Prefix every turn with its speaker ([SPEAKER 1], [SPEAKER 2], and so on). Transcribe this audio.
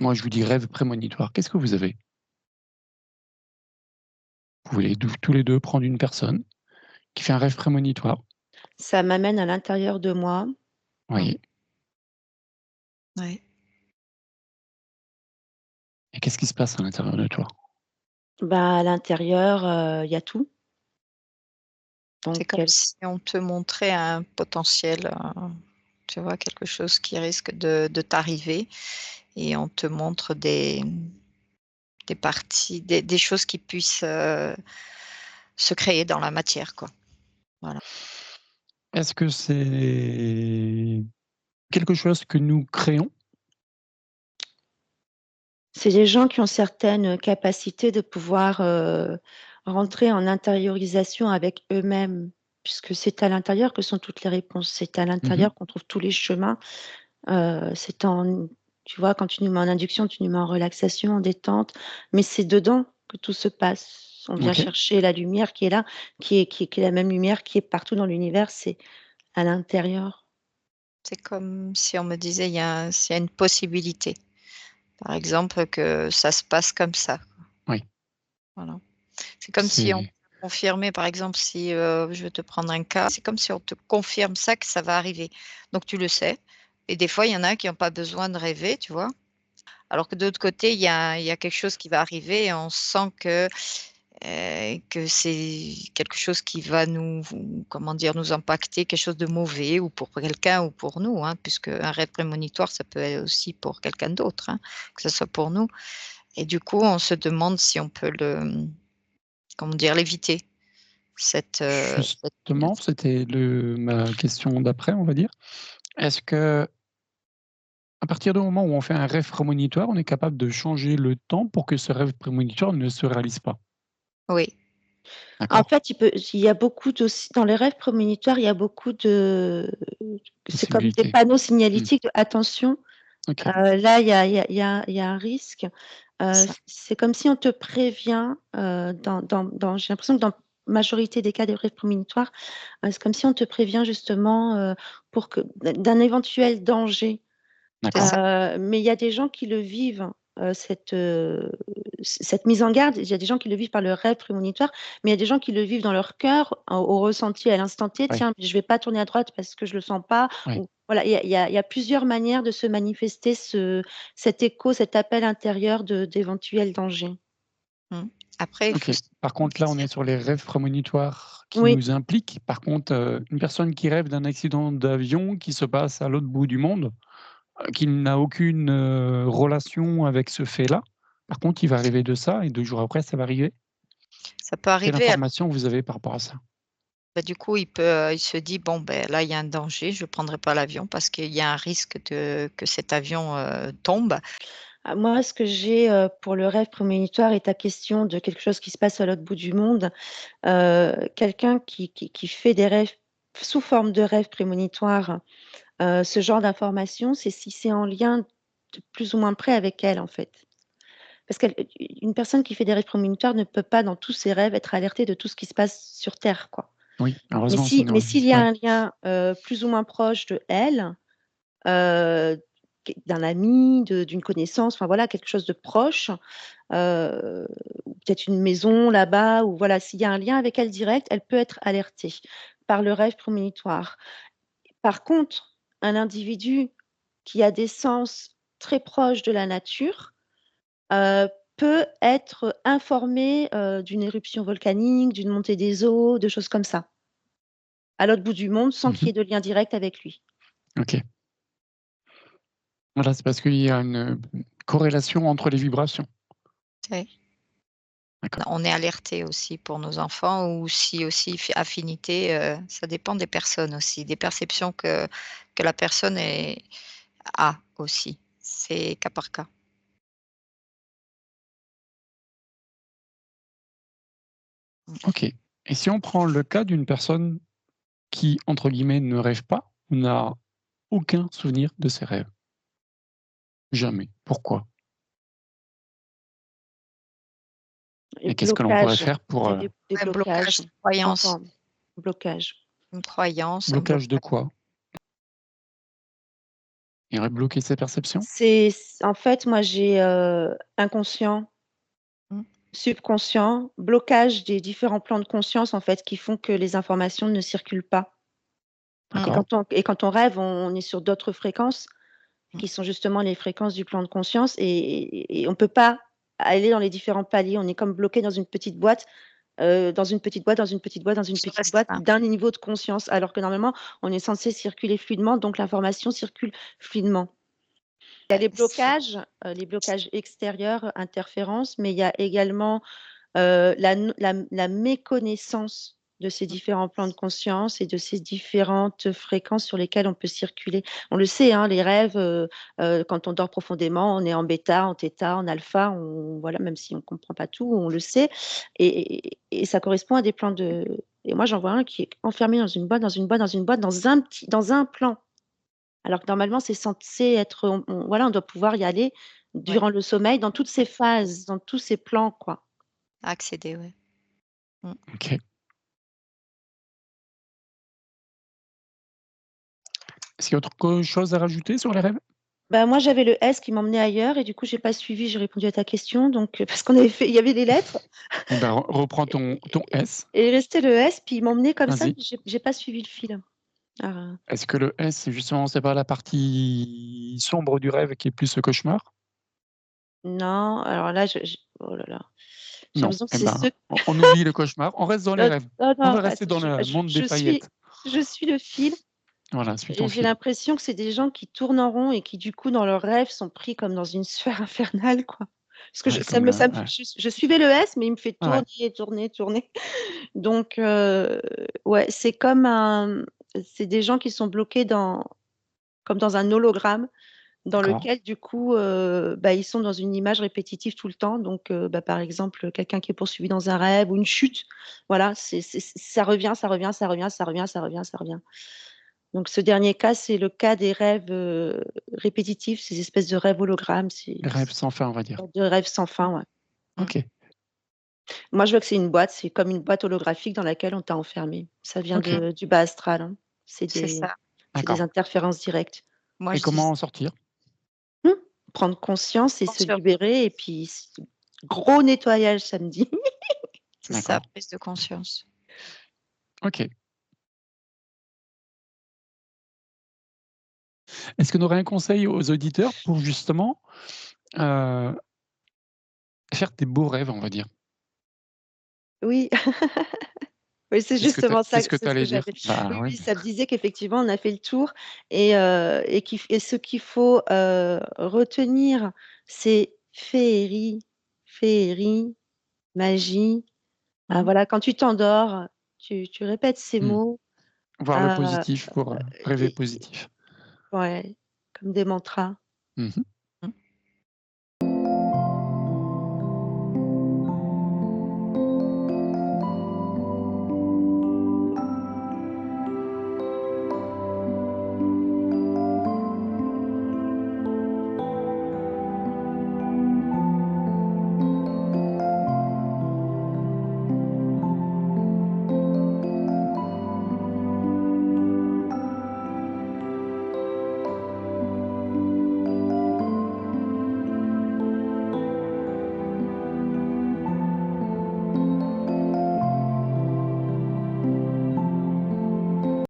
[SPEAKER 1] Moi, je vous dis rêve prémonitoire. Qu'est-ce que vous avez? Vous pouvez tous les deux prendre une personne qui fait un rêve prémonitoire.
[SPEAKER 2] Ça m'amène à l'intérieur de moi.
[SPEAKER 1] Oui.
[SPEAKER 3] Ouais.
[SPEAKER 1] Et qu'est-ce qui se passe à l'intérieur de toi?
[SPEAKER 2] À l'intérieur, il y a tout.
[SPEAKER 3] C'est
[SPEAKER 2] Donc
[SPEAKER 3] comme si on te montrait un potentiel, tu vois, quelque chose qui risque de t'arriver et on te montre des parties, des choses qui puissent, se créer dans la matière, quoi. Voilà.
[SPEAKER 1] Est-ce que c'est quelque chose que nous créons?
[SPEAKER 2] c'est des gens qui ont certaines capacités de pouvoir, rentrer en intériorisation avec eux-mêmes, puisque c'est à l'intérieur que sont toutes les réponses. C'est à
[SPEAKER 1] Mmh mh.
[SPEAKER 2] l'intérieur qu'on trouve tous les chemins. C'est en tu vois, quand tu nous mets en induction, tu nous mets en relaxation, en détente, mais c'est dedans que tout se passe. On vient
[SPEAKER 1] OK.
[SPEAKER 2] chercher la lumière qui est là, qui est la même lumière qui est partout dans l'univers, c'est à l'intérieur.
[SPEAKER 3] C'est comme si on me disait s'il y a une possibilité, par exemple, que ça se passe comme ça.
[SPEAKER 1] Oui.
[SPEAKER 3] Voilà. C'est comme si on
[SPEAKER 1] C'est
[SPEAKER 3] confirmait, par exemple, si, je vais te prendre un cas, c'est comme si on te confirme ça, que ça va arriver. Donc tu le sais et des fois, il y en a qui ont pas besoin de rêver, tu vois? Alors que de l'autre côté, il y a quelque chose qui va arriver et on sent que c'est quelque chose qui va comment dire? Nous impacter, quelque chose de mauvais ou pour quelqu'un ou pour nous, hein, puisque un rêve prémonitoire, ça peut être aussi pour quelqu'un d'autre, hein, que ce soit pour nous et du coup, on se demande si on peut comment dire? L'éviter, cette
[SPEAKER 1] justement, c'était ma question d'après, on va dire. Est-ce qu'à partir du moment où on fait un rêve prémonitoire, on est capable de changer le temps pour que ce rêve prémonitoire ne se réalise pas?
[SPEAKER 3] oui,
[SPEAKER 2] En
[SPEAKER 1] D'accord.
[SPEAKER 2] fait, il y a beaucoup aussi dans les rêves prémonitoires, il y a beaucoup de c'est comme des
[SPEAKER 1] Possibilité.
[SPEAKER 2] panneaux
[SPEAKER 1] Mmh.
[SPEAKER 2] signalétiques de: «Attention,
[SPEAKER 1] OK.
[SPEAKER 2] là, il y a un risque».
[SPEAKER 3] ça.
[SPEAKER 2] C'est comme si on te prévient, j'ai l'impression que dans majorité des cas des rêves prémonitoires, c'est comme si on te prévient justement, pour que d'un éventuel danger.
[SPEAKER 3] C'est
[SPEAKER 1] D'accord.
[SPEAKER 3] ça.
[SPEAKER 2] Mais il y a des gens qui le vivent, cette mise en garde, il y a des gens qui le vivent par le rêve prémonitoire, mais il y a des gens qui le vivent dans leur cœur, au ressenti à l'instant T:
[SPEAKER 1] Oui.
[SPEAKER 2] «Tiens, je vais pas tourner à droite parce que je le sens pas»,
[SPEAKER 1] Oui.
[SPEAKER 2] ou voilà, il y a plusieurs manières de se manifester cet écho, cet appel intérieur d'éventuels dangers.
[SPEAKER 3] Mmh. Après, il
[SPEAKER 1] OK.
[SPEAKER 3] faut se
[SPEAKER 1] Par contre, là, on est
[SPEAKER 3] dire
[SPEAKER 1] sur les rêves prémonitoires qui
[SPEAKER 2] Oui.
[SPEAKER 1] nous impliquent. Par contre, une personne qui rêve d'un accident d'avion qui se passe à l'autre bout du monde, qui n'a aucune, relation avec ce fait-là. Par contre, il va rêver de ça et 2 jours après, ça va arriver?
[SPEAKER 3] ça peut
[SPEAKER 1] Quelle
[SPEAKER 3] arriver.
[SPEAKER 1] information vous avez par rapport à ça?
[SPEAKER 3] Du coup, il se dit: «Bon, ben, là, il y a un danger, je ne prendrai pas l'avion parce qu'il y a un risque que cet avion, tombe».
[SPEAKER 2] Moi, ce que j'ai, pour le rêve prémonitoire et ta question de quelque chose qui se passe à l'autre bout du monde, quelqu'un qui fait des rêves sous forme de rêves prémonitoires, ce genre d'information, c'est si c'est en lien de plus ou moins près avec elle, en fait. Parce qu'une personne qui fait des rêves prémonitoires ne peut pas, dans tous ses rêves, être alertée de tout ce qui se passe sur terre, quoi.
[SPEAKER 1] Oui,
[SPEAKER 2] Mais
[SPEAKER 1] heureusement,
[SPEAKER 2] si
[SPEAKER 1] sinon
[SPEAKER 2] mais s'il y a
[SPEAKER 1] ouais.
[SPEAKER 2] un lien, plus ou moins proche de elle, heu, d'un ami, d'une connaissance, enfin voilà, quelque chose de proche, ou peut-être une maison là-bas, ou voilà, s'il y a un lien avec elle direct, elle peut être alertée par le rêve prémonitoire. Par contre, un individu qui a des sens très proches de la nature, heu, peut être informé, d'une éruption volcanique, d'une montée des eaux, de choses comme ça, à l'autre bout du monde, sans
[SPEAKER 1] Mmh
[SPEAKER 2] qu'il
[SPEAKER 1] mh.
[SPEAKER 2] y ait de lien direct avec lui.
[SPEAKER 1] OK. Voilà, c'est parce qu'il y a une, corrélation entre les vibrations.
[SPEAKER 3] Ouais.
[SPEAKER 1] D'accord.
[SPEAKER 3] On est alerté aussi pour nos enfants ou si aussi affinité, ça dépend des personnes aussi, des perceptions que la personne a aussi. C'est cas par cas. Mmh.
[SPEAKER 1] OK. Et si on prend le cas d'une personne qui, entre guillemets, «ne rêve pas» ou n'a aucun souvenir de ses rêves? Jamais. Pourquoi?
[SPEAKER 2] Et
[SPEAKER 1] Et qu'est-ce que l'on pourrait
[SPEAKER 2] blocage,
[SPEAKER 1] faire pour,
[SPEAKER 2] il y a des
[SPEAKER 3] Un
[SPEAKER 2] blocages
[SPEAKER 3] blocage, une croyance,
[SPEAKER 2] enfants, blocage.
[SPEAKER 3] une croyance, un
[SPEAKER 1] blocage de
[SPEAKER 3] blocage.
[SPEAKER 1] quoi? Il aurait bloqué ses perceptions?
[SPEAKER 2] En fait, moi, j'ai inconscient,
[SPEAKER 3] Mmh.
[SPEAKER 2] subconscient, blocage des différents plans de conscience, en fait, qui font que les informations ne circulent pas. Et
[SPEAKER 1] D'accord.
[SPEAKER 2] quand on rêve, on est sur d'autres fréquences
[SPEAKER 3] Mmh.
[SPEAKER 2] qui sont justement les fréquences du plan de conscience et on ne peut pas aller dans les différents paliers. On est comme bloqué dans une petite boîte, dans une petite boîte, dans une petite boîte, dans une
[SPEAKER 3] Se
[SPEAKER 2] petite boîte
[SPEAKER 3] restreint.
[SPEAKER 2] d'un niveau de conscience, alors que normalement, on est censé circuler fluidement, donc l'information circule fluidement. Il y a les blocages extérieurs, interférences, mais il y a également la méconnaissance de ces différents plans de conscience et de ces différentes fréquences sur lesquelles on peut circuler. On le sait, hein, les rêves, quand on dort profondément, on est en bêta, en θ, en alpha, voilà, même si on ne comprend pas tout, on le sait. Et ça correspond à des plans de. Et moi, j'en vois un qui est enfermé dans une boîte, dans une boîte, dans une boîte, dans un plan. Alors que normalement, c'est censé être. Voilà, on doit pouvoir y aller durant le sommeil, dans toutes ces phases, dans tous ces plans, quoi.
[SPEAKER 3] Accéder, ouais. Mmh.
[SPEAKER 1] OK. Est-ce qu'il y a autre chose à rajouter sur les rêves?
[SPEAKER 2] Bah, moi, j'avais le S qui m'emmenait ailleurs et du coup, j'ai pas suivi, j'ai répondu à ta question donc parce il y avait des lettres
[SPEAKER 1] Eh ben, reprends ton S.
[SPEAKER 2] et il restait le S, puis il m'emmenait comme ça,
[SPEAKER 1] Vas-y.
[SPEAKER 2] j'ai pas suivi le fil. Ah,
[SPEAKER 1] Est-ce que le S, justement, c'est pas la partie sombre du rêve qui est plus le cauchemar?
[SPEAKER 2] non, alors là, oh là là, j'ai
[SPEAKER 1] Non.
[SPEAKER 2] l'impression que
[SPEAKER 1] Eh
[SPEAKER 2] c'est
[SPEAKER 1] ben,
[SPEAKER 2] ceux
[SPEAKER 1] on oublie le cauchemar, on reste dans les
[SPEAKER 2] non,
[SPEAKER 1] rêves.
[SPEAKER 2] non,
[SPEAKER 1] On
[SPEAKER 2] non,
[SPEAKER 1] va rester
[SPEAKER 2] attends,
[SPEAKER 1] dans le monde des paillettes.
[SPEAKER 2] je suis le fil
[SPEAKER 1] Voilà, suis ton
[SPEAKER 2] et j'ai
[SPEAKER 1] fil.
[SPEAKER 2] l'impression que c'est des gens qui tournent en rond et qui, du coup, dans leurs rêves, sont pris comme dans une sphère infernale, quoi. Parce que
[SPEAKER 1] Ouais, comme le ouais.
[SPEAKER 2] je suivais le S, mais il me fait
[SPEAKER 1] Ouais,
[SPEAKER 2] tourner, tourner, tourner. Donc, ouais, c'est des gens qui sont bloqués comme dans un hologramme, dans
[SPEAKER 1] d'accord.
[SPEAKER 2] lequel, du coup, bah, ils sont dans une image répétitive tout le temps. Donc, bah, par exemple, quelqu'un qui est poursuivi dans un rêve ou une chute. Voilà, ça revient, ça revient, ça revient, ça revient, ça revient, ça revient. Donc, ce dernier cas, c'est le cas des rêves répétitifs, ces espèces de rêves hologrammes,
[SPEAKER 1] Les rêves sans fin, on va dire.
[SPEAKER 2] de rêves sans fin, ouais.
[SPEAKER 3] Mmh.
[SPEAKER 1] OK,
[SPEAKER 2] Moi, je vois que c'est comme une boîte holographique dans laquelle on t'a enfermé. Ça vient
[SPEAKER 1] OK,
[SPEAKER 2] du bas astral, hein. C'est
[SPEAKER 3] C'est
[SPEAKER 2] des,
[SPEAKER 3] ça.
[SPEAKER 2] c'est des
[SPEAKER 1] d'accord.
[SPEAKER 2] interférences directes.
[SPEAKER 3] Moi,
[SPEAKER 1] Et
[SPEAKER 3] je dis
[SPEAKER 1] comment en sortir?
[SPEAKER 2] Mmh. Prendre conscience et se
[SPEAKER 3] conscience,
[SPEAKER 2] libérer et puis gros nettoyage samedi.
[SPEAKER 3] c'est ça,
[SPEAKER 1] D'accord.
[SPEAKER 3] prise de conscience.
[SPEAKER 1] OK. Est-ce qu'on aurait un conseil aux auditeurs pour justement, heu, faire des beaux rêves, on va dire?
[SPEAKER 2] Oui, oui, c'est
[SPEAKER 1] Qu'est-ce que tu
[SPEAKER 2] justement ça,
[SPEAKER 1] qu'est-ce que
[SPEAKER 2] c'est
[SPEAKER 1] tu
[SPEAKER 2] ce que
[SPEAKER 1] allais dire?
[SPEAKER 2] j'avais.
[SPEAKER 1] Bah,
[SPEAKER 2] Oui,
[SPEAKER 1] oui,
[SPEAKER 2] oui, ça me disait qu'effectivement, on a fait le tour et ce qu'il faut, retenir, c'est féerie, féerie, magie. Ah
[SPEAKER 1] mmh,
[SPEAKER 2] voilà, quand tu t'endors, tu répètes ces
[SPEAKER 1] mmh.
[SPEAKER 2] mots,
[SPEAKER 1] Voir le
[SPEAKER 2] heu
[SPEAKER 1] positif pour, rêver
[SPEAKER 2] et
[SPEAKER 1] positif.
[SPEAKER 2] ouais, comme des mantras.
[SPEAKER 1] Mmh mh.